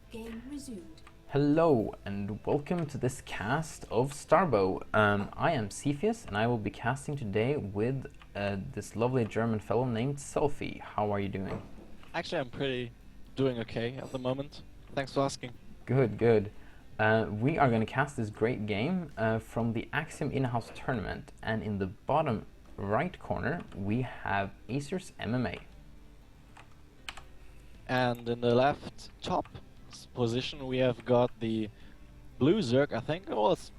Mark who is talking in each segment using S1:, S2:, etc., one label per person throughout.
S1: Game resumed.
S2: Hello and welcome to this cast of Starbow. I am Xiphias and I will be casting today with this lovely German fellow named Celphy. How are you doing?
S3: Actually, I'm pretty doing okay at the moment. Thanks for asking.
S2: Good, good. We are going to cast this great game from the Axiom in-house tournament, and in the bottom right corner we have AcerMMA.
S3: And in the left top position, we have got the blue Zerg, I think. Oh, it's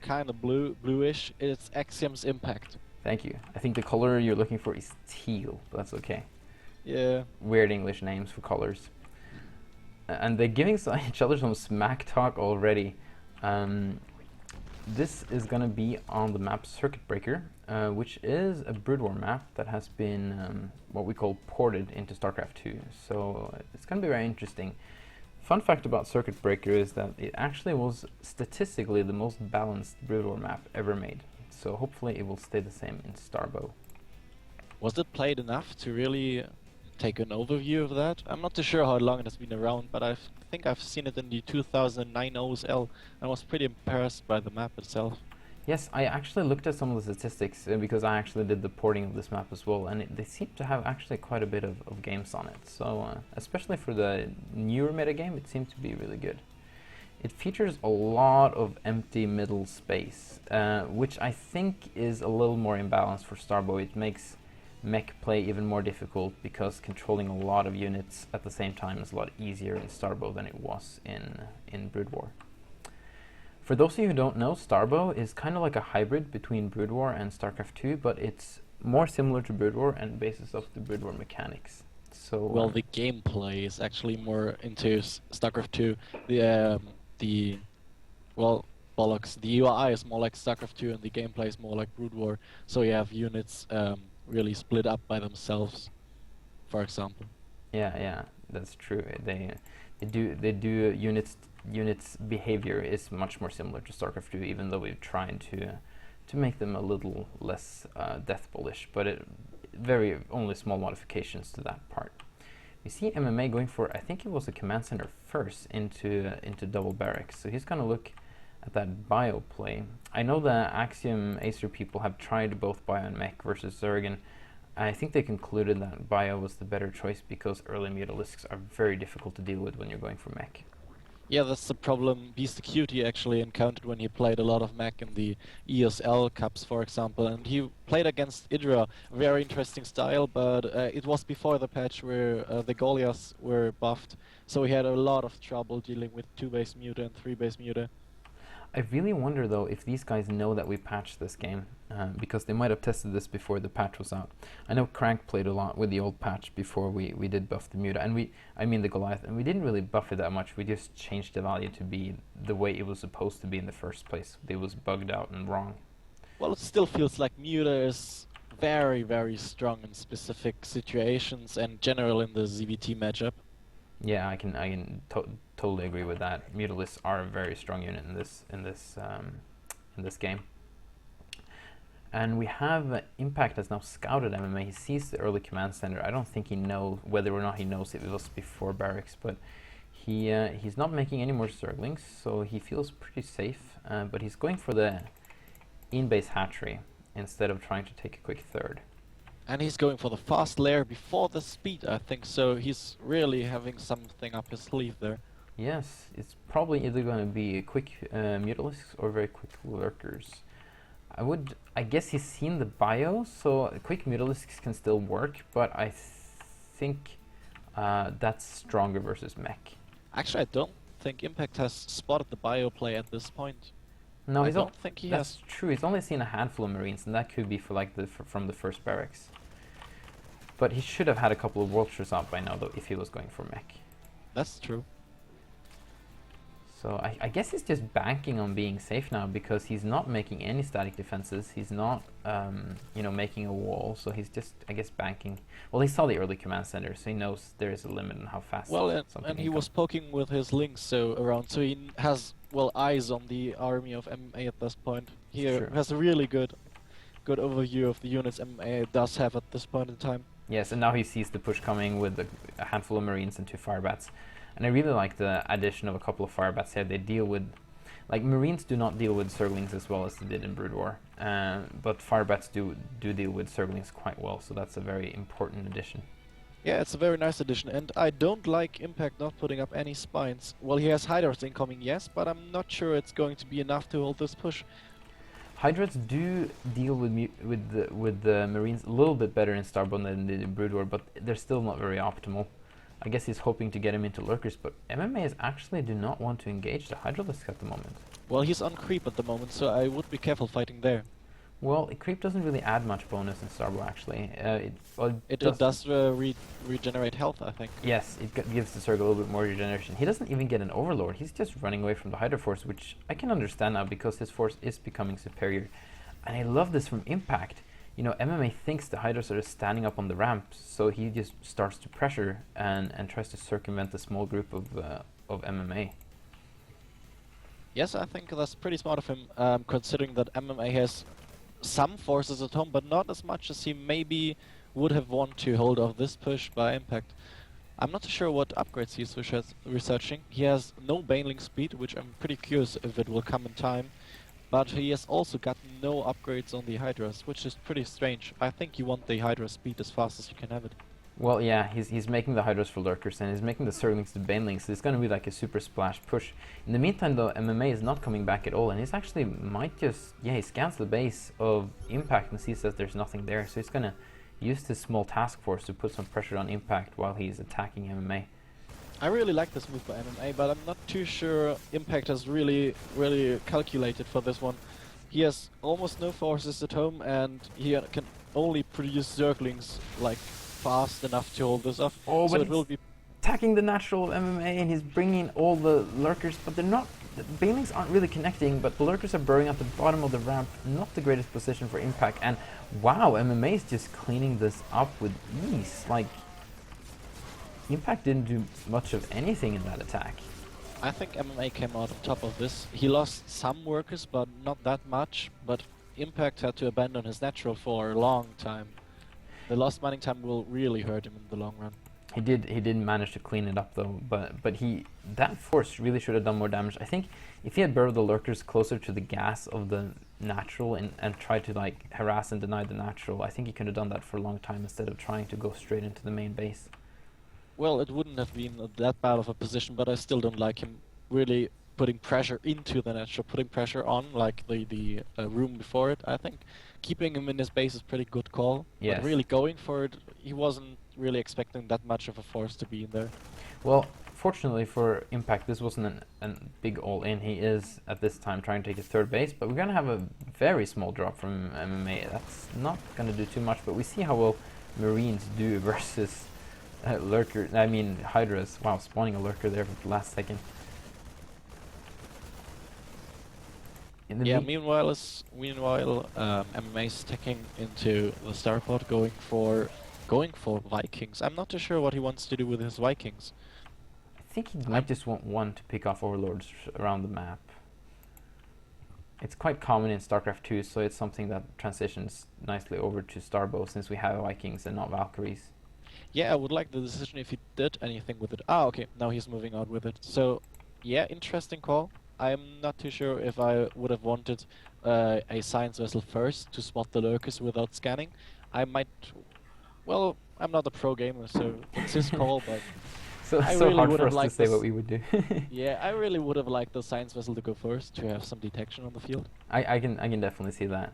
S3: kind of bluish. It's Axiom's Impact.
S2: Thank you. I think the color you're looking for is teal, but that's okay.
S3: Yeah.
S2: Weird English names for colors. And they're giving each other some smack talk already. This is going to be on the map Circuit Breaker, which is a Brood War map that has been what we call ported into StarCraft 2. So it's going to be very interesting. Fun fact about Circuit Breaker is that it actually was statistically the most balanced Brood War map ever made. So hopefully it will stay the same in Starbow.
S3: Was it played enough to really take an overview of that? I'm not too sure how long it has been around, but I think I've seen it in the 2009 OSL and was pretty impressed by the map itself.
S2: Yes, I actually looked at some of the statistics because I actually did the porting of this map as well, and they seem to have actually quite a bit of games on it. So especially for the newer metagame, it seems to be really good. It features a lot of empty middle space, which I think is a little more imbalanced for Starbow. It makes mech play even more difficult because controlling a lot of units at the same time is a lot easier in Starbow than it was in Brood War. For those of you who don't know, Starbow is kind of like a hybrid between Brood War and StarCraft 2, but it's more similar to Brood War and basis of the Brood War mechanics. So
S3: well, the gameplay is actually more into StarCraft 2. Well, bollocks. The UI is more like StarCraft 2, and the gameplay is more like Brood War. So you have units really split up by themselves, for example.
S2: yeah, that's true. They do units behavior is much more similar to StarCraft 2, even though we've tried to make them a little less death bullish, but very only small modifications to that part. We see MMA going for, I think it was a command center first into double barracks, so he's gonna look at that bio play. I know the Axiom Acer people have tried both bio and mech versus Zerg, and I think they concluded that bio was the better choice because early mutalisks are very difficult to deal with when you're going for mech.
S3: Yeah, that's the problem Beast the Cutie actually encountered when he played a lot of mech in the ESL Cups, for example. And he played against Idra, very interesting style, but it was before the patch where the Goliaths were buffed, so he had a lot of trouble dealing with 2-base muta and 3-base muta.
S2: I really wonder though if these guys know that we patched this game, because they might have tested this before the patch was out. I know Crank played a lot with the old patch before we did buff the Muta, and I mean the Goliath, and we didn't really buff it that much. We just changed the value to be the way it was supposed to be in the first place. It was bugged out and wrong.
S3: Well, it still feels like muta is very, very strong in specific situations and general in the ZVT matchup.
S2: Yeah, I can totally agree with that. Mutalisks are a very strong unit in this game. And we have Impact has now scouted MMA. He sees the early command center. I don't think he knows whether or not he knows if it was before barracks, but he's not making any more Zerglings, so he feels pretty safe. But he's going for the in-base hatchery instead of trying to take a quick third.
S3: And he's going for the fast layer before the speed, I think, so he's really having something up his sleeve there.
S2: Yes, it's probably either going to be quick mutalisks or very quick lurkers. I guess he's seen the bio, so quick mutalisks can still work, but I think that's stronger versus mech.
S3: Actually, I don't think Impact has spotted the bio play at this point.
S2: No,
S3: I don't think he
S2: that's
S3: has.
S2: true. He's only seen a handful of Marines, and that could be for like from the first barracks. But he should have had a couple of vultures out by now, though, if he was going for mech.
S3: That's true.
S2: So I guess he's just banking on being safe now because he's not making any static defenses. He's not, making a wall. So he's just, I guess, banking. Well, he saw the early command center, so he knows there is a limit on how fast.
S3: Well,
S2: something
S3: and he
S2: can
S3: was
S2: come.
S3: poking with his links so he has eyes on the army of MMA at this point. He
S2: Sure.
S3: has a really good overview of the units MMA does have at this point in time.
S2: Yes, and now he sees the push coming with a handful of Marines and 2 Firebats. And I really like the addition of a couple of firebats here. They deal with, like, Marines do not deal with Zerglings as well as they did in Brood War, but firebats do deal with Zerglings quite well, so that's a very important addition.
S3: Yeah, it's a very nice addition, and I don't like Impact not putting up any spines. Well, he has Hydras incoming, yes, but I'm not sure it's going to be enough to hold this push.
S2: Hydras do deal with the Marines a little bit better in Starbow than they did in Brood War, but they're still not very optimal. I guess he's hoping to get him into lurkers, but MMA actually do not want to engage the Hydralisk at the moment.
S3: Well, he's on creep at the moment, so I would be careful fighting there.
S2: Well, creep doesn't really add much bonus in Starbow, actually.
S3: It does regenerate health, I think.
S2: Yes, it gives the Zerg a little bit more regeneration. He doesn't even get an Overlord. He's just running away from the Hydra Force, which I can understand now because his force is becoming superior. And I love this from Impact. You know, MMA thinks the Hydras are standing up on the ramp, so he just starts to pressure and tries to circumvent a small group of MMA.
S3: Yes, I think that's pretty smart of him, considering that MMA has some forces at home, but not as much as he maybe would have wanted to hold off this push by Impact. I'm not sure what upgrades he's researching. He has no Baneling speed, which I'm pretty curious if it will come in time. But he has also got no upgrades on the Hydras, which is pretty strange. I think you want the Hydra speed as fast as you can have it.
S2: Well, yeah, he's making the Hydras for lurkers, and he's making the Zerglings to Banelings, so it's going to be like a super splash push. In the meantime, though, MMA is not coming back at all, and he's actually might just, yeah, he scans the base of Impact and sees that there's nothing there, so he's going to use this small task force to put some pressure on Impact while he's attacking MMA.
S3: I really like this move by MMA, but I'm not too sure Impact has really calculated for this one. He has almost no forces at home, and he can only produce Zerglings like fast enough to hold this off.
S2: Oh,
S3: so
S2: but
S3: it will be
S2: attacking the natural MMA, and he's bringing all the lurkers, but they're not. The Banelings aren't really connecting, but the lurkers are burrowing at the bottom of the ramp. Not the greatest position for Impact, and wow, MMA is just cleaning this up with ease. Like, Impact didn't do much of anything in that attack.
S3: I think MMA came out on top of this. He lost some workers, but not that much. But Impact had to abandon his natural for a long time. The lost mining time will really hurt him in the long run.
S2: He didn't manage to clean it up though, but that force really should have done more damage. I think if he had burrowed the lurkers closer to the gas of the natural and tried to like harass and deny the natural, I think he could have done that for a long time instead of trying to go straight into the main base.
S3: Well, it wouldn't have been that bad of a position, but I still don't like him really putting pressure into the natural, putting pressure on like the room before it. I think keeping him in his base is pretty good call.
S2: Yes.
S3: But really going for it, he wasn't really expecting that much of a force to be in there.
S2: Well, fortunately for Impact, this wasn't a big all-in. He is, at this time, trying to take his third base, but we're going to have a very small drop from MMA. That's not going to do too much, but we see how well Marines do versus Hydras. Wow, spawning a lurker there for the last second.
S3: Yeah, meanwhile, MMA is taking into the starport, going for Vikings. I'm not too sure what he wants to do with his Vikings.
S2: I think he might just want one to pick off overlords around the map. It's quite common in StarCraft 2, so it's something that transitions nicely over to Starbow since we have Vikings and not Valkyries.
S3: Yeah, I would like the decision if he did anything with it. Ah, okay, now he's moving out with it. So, yeah, interesting call. I'm not too sure if I would have wanted a science vessel first to spot the lurkers without scanning. I might... Well, I'm not a pro gamer, so it's his call, but...
S2: So really hard for us to say what we would do.
S3: Yeah, I really would have liked the science vessel to go first to have some detection on the field.
S2: I can definitely see that.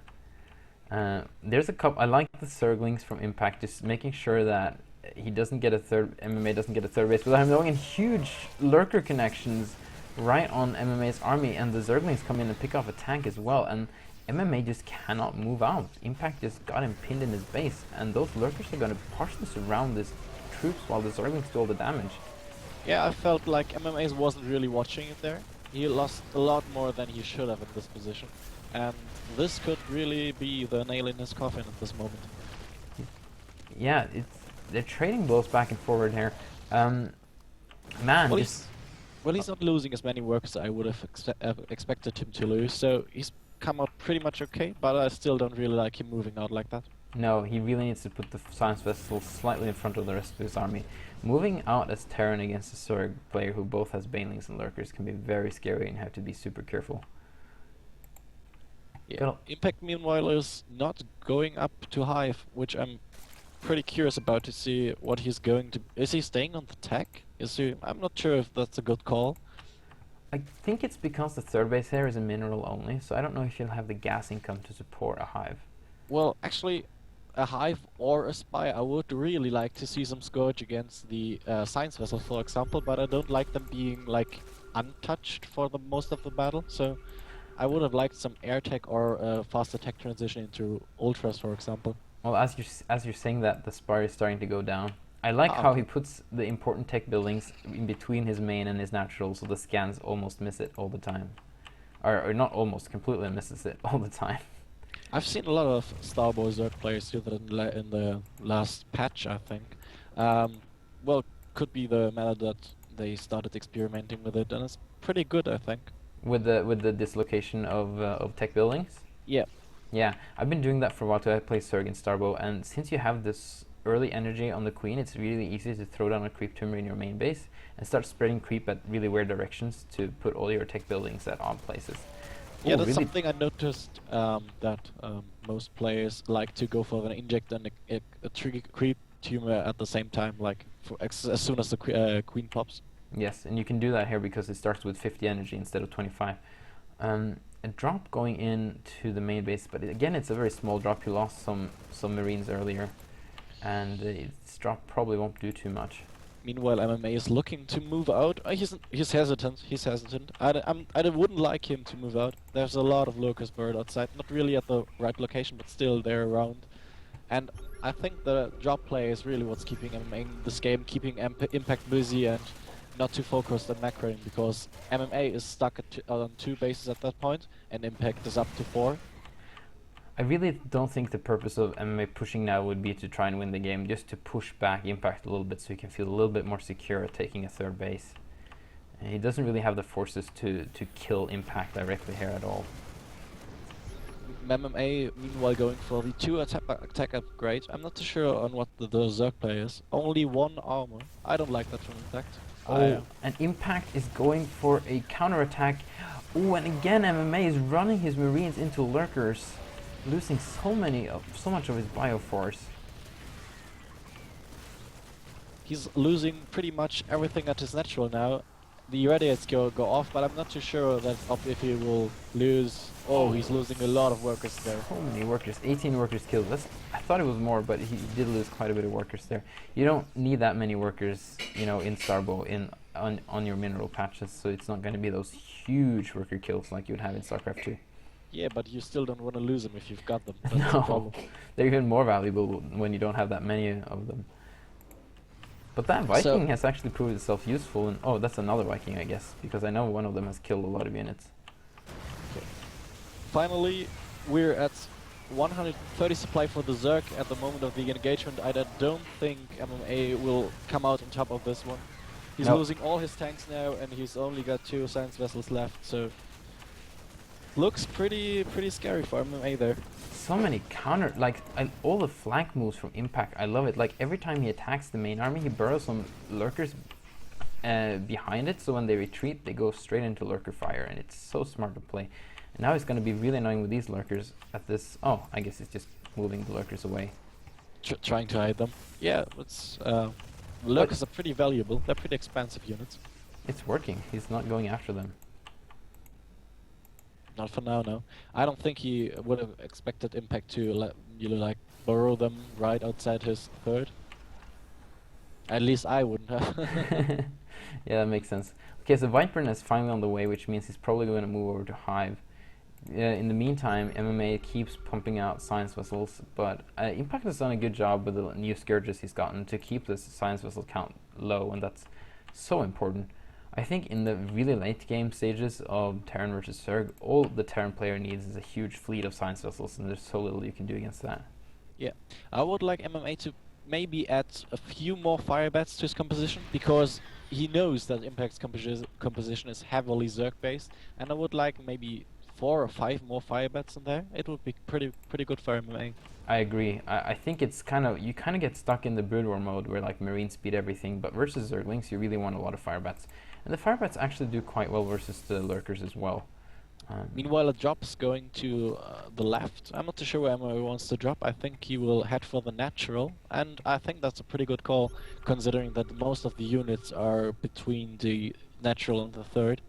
S2: There's a couple... I like the Zerglings from Impact, just making sure that he doesn't get a third... MMA doesn't get a third base without him knowing in huge lurker connections right on MMA's army, and the Zerglings come in and pick off a tank as well, and MMA just cannot move out. Impact just got him pinned in his base, and those lurkers are going to partially surround his troops while the Zerglings do all the damage.
S3: Yeah, I felt like MMA wasn't really watching it there. He lost a lot more than he should have in this position, and this could really be the nail in his coffin at this moment.
S2: Yeah, they're trading blows back and forward here.
S3: Well, he's not losing as many workers as I would have expected him to lose, so he's come out pretty much okay, but I still don't really like him moving out like that.
S2: No, he really needs to put the science vessel slightly in front of the rest of his army. Moving out as Terran against a Zerg player who both has Banelings and Lurkers can be very scary and you have to be super careful.
S3: Yeah. Impact, meanwhile, is not going up to Hive, which I'm pretty curious about to see what he's going to... Is he staying on the tech? Is he... I'm not sure if that's a good call.
S2: I think it's because the third base here is a mineral only, so I don't know if you'll have the gas income to support a Hive.
S3: Well, actually, a Hive or a Spy, I would really like to see some Scourge against the Science Vessel, for example, but I don't like them being, like, untouched for the most of the battle, so I would have liked some air tech or faster tech transition into Ultras, for example.
S2: Well, as you're saying that, the Spire is starting to go down. I like how he puts the important tech buildings in between his main and his natural, so the scans almost miss it all the time. Or not almost, completely misses it all the time.
S3: I've seen a lot of Starbow Zerg players do that in the last patch, I think. Well, could be the meta that they started experimenting with it, and it's pretty good, I think.
S2: With the dislocation of tech buildings?
S3: Yeah.
S2: Yeah, I've been doing that for a while too. I play Zerg in Starbow, and since you have this early energy on the Queen, it's really easy to throw down a creep tumor in your main base and start spreading creep at really weird directions to put all your tech buildings at odd places.
S3: Yeah,
S2: Ooh,
S3: that's
S2: really
S3: something I noticed, that most players like to go for an inject and a trigger creep tumor at the same time, like as soon as the Queen pops.
S2: Yes, and you can do that here because it starts with 50 energy instead of 25. A drop going into the main base, but again, it's a very small drop. You lost some Marines earlier, and this drop probably won't do too much.
S3: Meanwhile, MMA is looking to move out. He's hesitant. He's hesitant. I wouldn't like him to move out. There's a lot of Locust Bird outside. Not really at the right location, but still they're around. And I think the drop play is really what's keeping MMA in this game, keeping Impact busy and not too focused on macroing, because MMA is stuck on 2 bases at that point, and Impact is up to 4.
S2: I really don't think the purpose of MMA pushing now would be to try and win the game, just to push back Impact a little bit so he can feel a little bit more secure at taking a third base. And he doesn't really have the forces to kill Impact directly here at all.
S3: MMA, meanwhile, going for the 2 attack upgrade. I'm not too sure on what the Zerg play is. Only 1 armor. I don't like that from Impact.
S2: Oh, and Impact is going for a counterattack. Oh, and again MMA is running his Marines into Lurkers, losing so much of his bioforce.
S3: He's losing pretty much everything at his natural now. The irradiates go off, but I'm not too sure that if he will lose. Oh, he's losing a lot of workers there.
S2: So many workers, 18 workers killed. I thought it was more, but he did lose quite a bit of workers there. You don't need that many workers, you know, in Starbow on your mineral patches, so it's not going to be those huge worker kills like you would have in StarCraft 2.
S3: Yeah, but you still don't want to lose them if you've got them. That's
S2: No,
S3: the problem.
S2: They're even more valuable when you don't have that many of them. But that Viking has actually proved itself useful, and oh, that's another Viking, I guess, because I know one of them has killed a lot of units.
S3: Okay. Finally, we're at 130 supply for the Zerg at the moment of the engagement. I don't think MMA will come out on top of this one. He's losing all his tanks now, and he's only got 2 science vessels left, so looks pretty scary for MMA there.
S2: So many counter, like all the flank moves from Impact, I love it. Like every time he attacks the main army, he burrows some Lurkers behind it, so when they retreat, they go straight into Lurker fire, and it's so smart to play. And now it's going to be really annoying with these Lurkers at this. Oh, I guess it's just moving the Lurkers away.
S3: Trying to hide them. Yeah, it's Lurkers are pretty valuable. They're pretty expensive units.
S2: It's working. He's not going after them.
S3: Not for now, no. I don't think he would have expected Impact to like burrow them right outside his third. At least I wouldn't have.
S2: Yeah, that makes sense. Okay, so Whiteburn is finally on the way, which means he's probably going to move over to Hive. In the meantime, MMA keeps pumping out science vessels, but Impact has done a good job with the new Scourges he's gotten to keep this science vessel count low, and that's so important. I think in the really late game stages of Terran versus Zerg, all the Terran player needs is a huge fleet of science vessels, and there's so little you can do against that.
S3: Yeah, I would like MMA to maybe add a few more fire bats to his composition, because he knows that Impact's composition is heavily Zerg based, and I would like maybe 4 or 5 more fire bats in there, it would be pretty good for MMA.
S2: I agree. I think it's you kind of get stuck in the Brood War mode where like Marines speed everything, but versus Zerglings you really want a lot of fire bats. And the fire bats actually do quite well versus the lurkers as well.
S3: Meanwhile, a drop's going to the left. I'm not too sure where MMA wants to drop. I think he will head for the natural, and I think that's a pretty good call, considering that most of the units are between the natural and the third.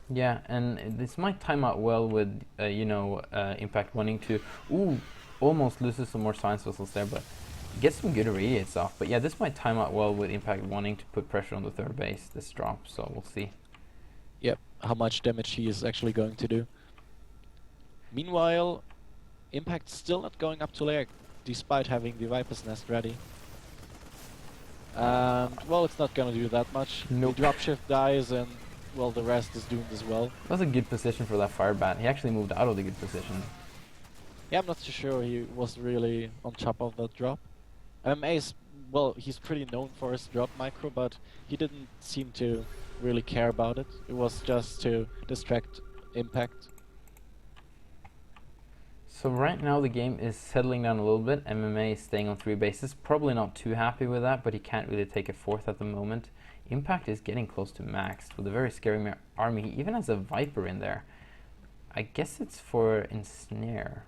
S2: Yeah, and this might time out well with, Impact wanting to... Ooh, almost loses some more science vessels there, but gets some good irradiates off. But yeah, this might time out well with Impact wanting to put pressure on the third base, this drop, so we'll see.
S3: Yep, how much damage he is actually going to do. Meanwhile, Impact's still not going up to lair, despite having the Viper's Nest ready. And, well, it's not gonna do that much.
S2: Nope.
S3: The dropshift dies and, well, the rest is doomed as well.
S2: That was a good position for that fire bat. He actually moved out of the good position.
S3: Yeah, I'm not too sure he was really on top of that drop. MMA is, well, he's pretty known for his drop micro, but he didn't seem to really care about it. It was just to distract Impact.
S2: So right now the game is settling down a little bit. MMA is staying on 3 bases. Probably not too happy with that, but he can't really take a 4th at the moment. Impact is getting close to maxed with a very scary army. He even has a Viper in there. I guess it's for Ensnare.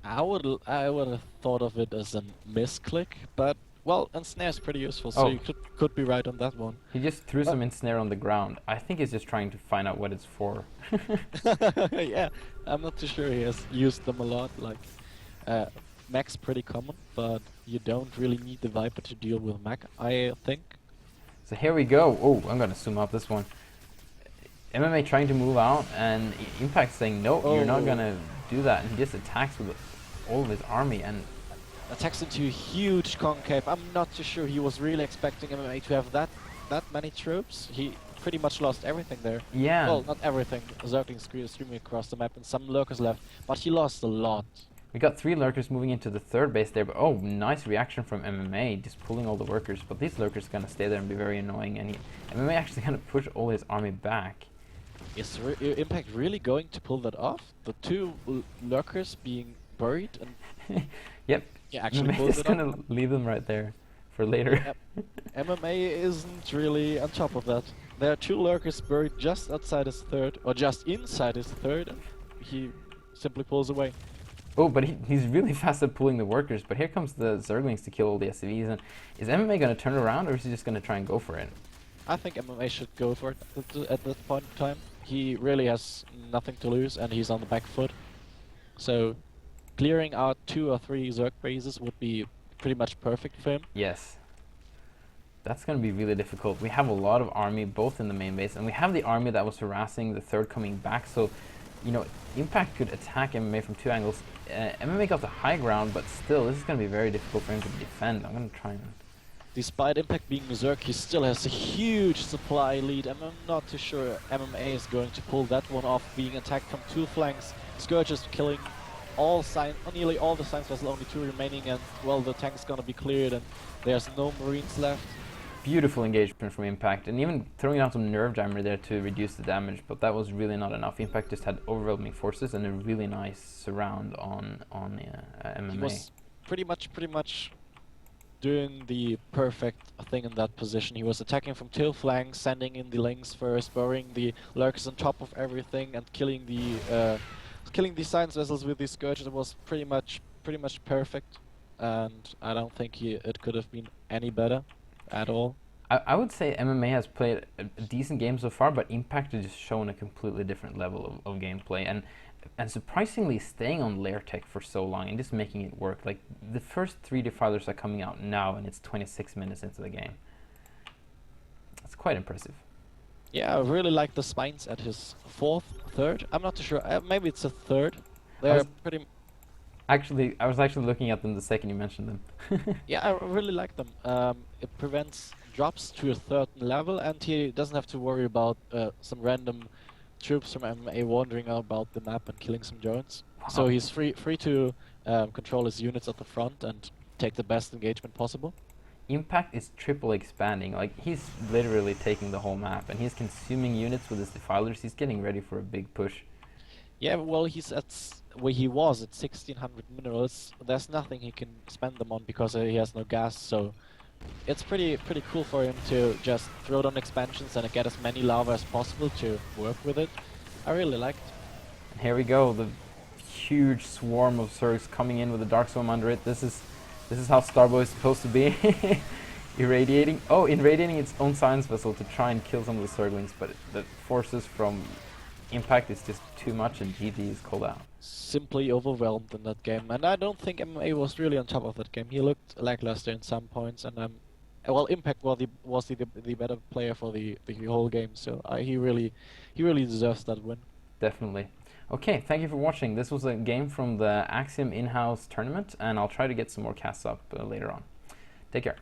S3: I would have thought of it as a misclick, but well, Ensnare is pretty useful, so you could be right on that one.
S2: He just threw some Ensnare on the ground. I think he's just trying to find out what it's for.
S3: Yeah, I'm not too sure he has used them a lot. Like, Mac's pretty common, but you don't really need the Viper to deal with Mac, I think.
S2: So here we go. Oh, I'm gonna zoom out this one. MMA trying to move out, and Impact saying, no, you're not gonna do that. And he just attacks with all of his army and
S3: attacks into a huge concave. I'm not too sure he was really expecting MMA to have that many troops. He pretty much lost everything there.
S2: Yeah.
S3: Well, not everything. Zergling streaming across the map and some lurkers left, but he lost a lot.
S2: We got 3 lurkers moving into the third base there, but oh, nice reaction from MMA, just pulling all the workers. But these lurkers are gonna stay there and be very annoying, and MMA actually gonna push all his army back.
S3: Is Impact really going to pull that off? The 2 lurkers being buried and
S2: yep.
S3: Yeah, actually
S2: MMA is gonna leave them right there for later.
S3: Yep. MMA isn't really on top of that. There are 2 lurkers buried just outside his third, or just inside his third, and he simply pulls away.
S2: Oh, but he's really fast at pulling the workers, but here comes the Zerglings to kill all the SCVs, and is MMA gonna turn around, or is he just gonna try and go for it?
S3: I think MMA should go for it at that point in time. He really has nothing to lose, and he's on the back foot. So, clearing out 2 or 3 Zerg bases would be pretty much perfect for him.
S2: Yes. That's going to be really difficult. We have a lot of army both in the main base, and we have the army that was harassing the third coming back, so, Impact could attack MMA from 2 angles. MMA got the high ground, but still, this is going to be very difficult for him to defend. I'm going to try and...
S3: Despite Impact being Zerg, he still has a huge supply lead, and I'm not too sure MMA is going to pull that one off, being attacked from 2 flanks. Scourge is killing nearly all the science vessels, only 2 remaining, and well, the tank's gonna be cleared and there's no Marines left.
S2: Beautiful engagement from Impact, and even throwing out some Nerve Jammer there to reduce the damage, but that was really not enough. Impact just had overwhelming forces and a really nice surround on MMA.
S3: He was pretty much doing the perfect thing in that position. He was attacking from 2 flanks, sending in the links first, burying the lurkers on top of everything, and killing the science vessels with the Scourge. It was pretty much perfect, and I don't think it could have been any better at all.
S2: I would say MMA has played a decent game so far, but Impact has just shown a completely different level of gameplay, and surprisingly staying on lair tech for so long and just making it work. Like, the first 3 defilers are coming out now, and it's 26 minutes into the game. That's quite impressive.
S3: Yeah, I really like the spines at his 4th, 3rd. I'm not too sure. Maybe it's a 3rd. They're pretty...
S2: Actually, I was actually looking at them the second you mentioned them.
S3: Yeah, I really like them. It prevents drops to a certain level, and he doesn't have to worry about some random troops from MMA wandering about the map and killing some drones. Wow. So he's free to control his units at the front and take the best engagement possible.
S2: Impact is triple expanding. Like, he's literally taking the whole map, and he's consuming units with his defilers. He's getting ready for a big push.
S3: Yeah, well, where he was at 1600 minerals. There's nothing he can spend them on because he has no gas. So it's pretty cool for him to just throw down expansions and get as many lava as possible to work with it. I really liked.
S2: And here we go, the huge swarm of Zergs coming in with the Dark Swarm under it. This is how Starbow is supposed to be. Irradiating its own science vessel to try and kill some of the Zerglings, but the forces from impact is just too much, and GG is called out.
S3: Simply overwhelmed in that game, and I don't think MMA was really on top of that game. He looked lackluster in some points, and well, Impact was the better player for the whole game. So he really deserves that win.
S2: Definitely. Okay, thank you for watching. This was a game from the Axiom in-house tournament, and I'll try to get some more casts up later on. Take care.